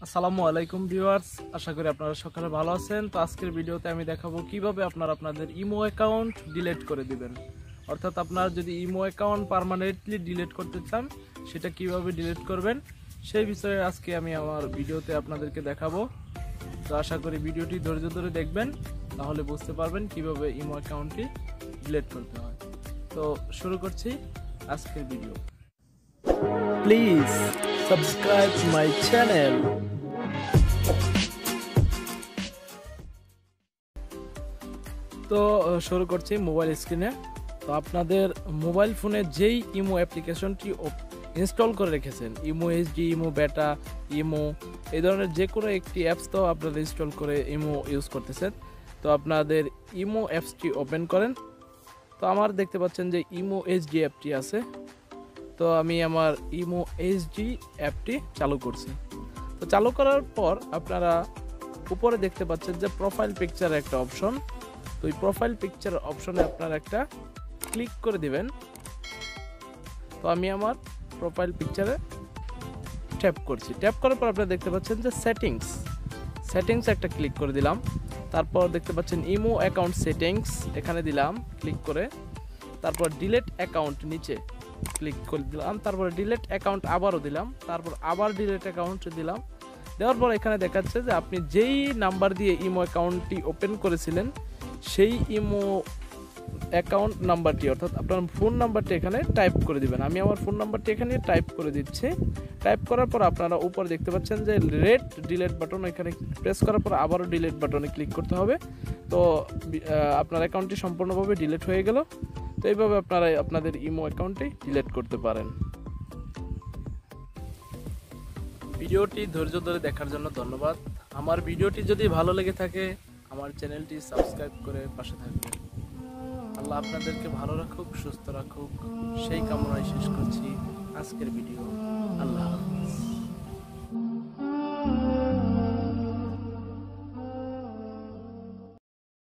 আসসালামু আলাইকুম ভিউয়ার্স, আশা করি আপনারা সকলে ভালো আছেন। তো আজকের ভিডিওতে আমি দেখাবো কিভাবে আপনারা আপনাদের ইমো অ্যাকাউন্ট ডিলিট করে দিবেন। অর্থাৎ আপনারা যদি ইমো অ্যাকাউন্ট পার্মানেন্টলি ডিলিট করতে চান সেটা কিভাবে ডিলিট করবেন সেই বিষয়ে আজকে আমি আমার ভিডিওতে আপনাদেরকে দেখাবো। তো আশা করি ভিডিওটি ধৈর্য ধরে দেখবেন, তাহলে বুঝতে পারবেন কিভাবে ইমো অ্যাকাউন্টটি ডিলিট করতে হয়। তো শুরু করছি আজকের video. Please subscribe my channel. তো শুরু করছি মোবাইল স্ক্রিনে। তো আপনাদের মোবাইল ফোনে যেই ইমো অ্যাপ্লিকেশনটি ইনস্টল করে রেখেছেন, ইমো এইচডি, ইমো বেটা, ইমো, এই ধরনের যে কোনো একটি অ্যাপস তো আপনারা ইনস্টল করে ইমো ইউজ করতেছেন। তো আপনাদের ইমো অ্যাপসটি ওপেন করেন। তো আমার দেখতে পাচ্ছেন যে ইমো এইচডি অ্যাপটি আছে। তো আমি আমার ইমো এইচডি অ্যাপটি চালু করছি। তো চালু করার পর আপনারা উপরে দেখতে পাচ্ছেন যে প্রোফাইল পিকচার একটা অপশন। তো এই প্রোফাইল পিকচার অপশনে আপনারা একটা ক্লিক করে দিবেন। তো আমি আমার প্রোফাইল পিকচারে ট্যাপ করছি। ট্যাপ করার পর আপনারা দেখতে পাচ্ছেন যে সেটিংস একটা ক্লিক করে দিলাম। তারপর দেখতে পাচ্ছেন ইমো অ্যাকাউন্ট সেটিংস, এখানে দিলাম ক্লিক করে। তারপর ডিলিট অ্যাকাউন্ট নিচে ক্লিক করে দিলাম। তারপর ডিলিট অ্যাকাউন্ট আবারও দিলাম। তারপর আবার ডিলিট অ্যাকাউন্ট দিলাম। দেওয়ার পর এখানে দেখাচ্ছে যে আপনি যেই নাম্বার দিয়ে ইমো অ্যাকাউন্টটি ওপেন করেছিলেন সেই ইমো অ্যাকাউন্ট নাম্বারটি, অর্থাৎ আপনার ফোন নাম্বারটি এখানে টাইপ করে দিবেন। আমি আমার ফোন নাম্বারটি এখানে টাইপ করে দিচ্ছি। টাইপ করার পর আপনারা উপরে দেখতে পাচ্ছেন যে রেড ডিলিট বাটন, এখানে প্রেস করার পর আবারও ডিলিট বাটনে ক্লিক করতে হবে। তো আপনার অ্যাকাউন্টটি সম্পূর্ণভাবে ডিলিট হয়ে গেল। তো এইভাবে আপনারা আপনাদের ইমো অ্যাকাউন্টটি ডিলিট করতে পারেন। ভিডিওটি ধৈর্য ধরে দেখার জন্য ধন্যবাদ। আমার ভিডিওটি যদি ভালো লেগে থাকে আমার চ্যানেলটি সাবস্ক্রাইব করে পাশে থাকবেন। আল্লাহ আপনাদেরকে ভালো রাখুক, সুস্থ রাখুক, সেই কামনায় শেষ করছি আজকের ভিডিও। আল্লাহ হাফেজ।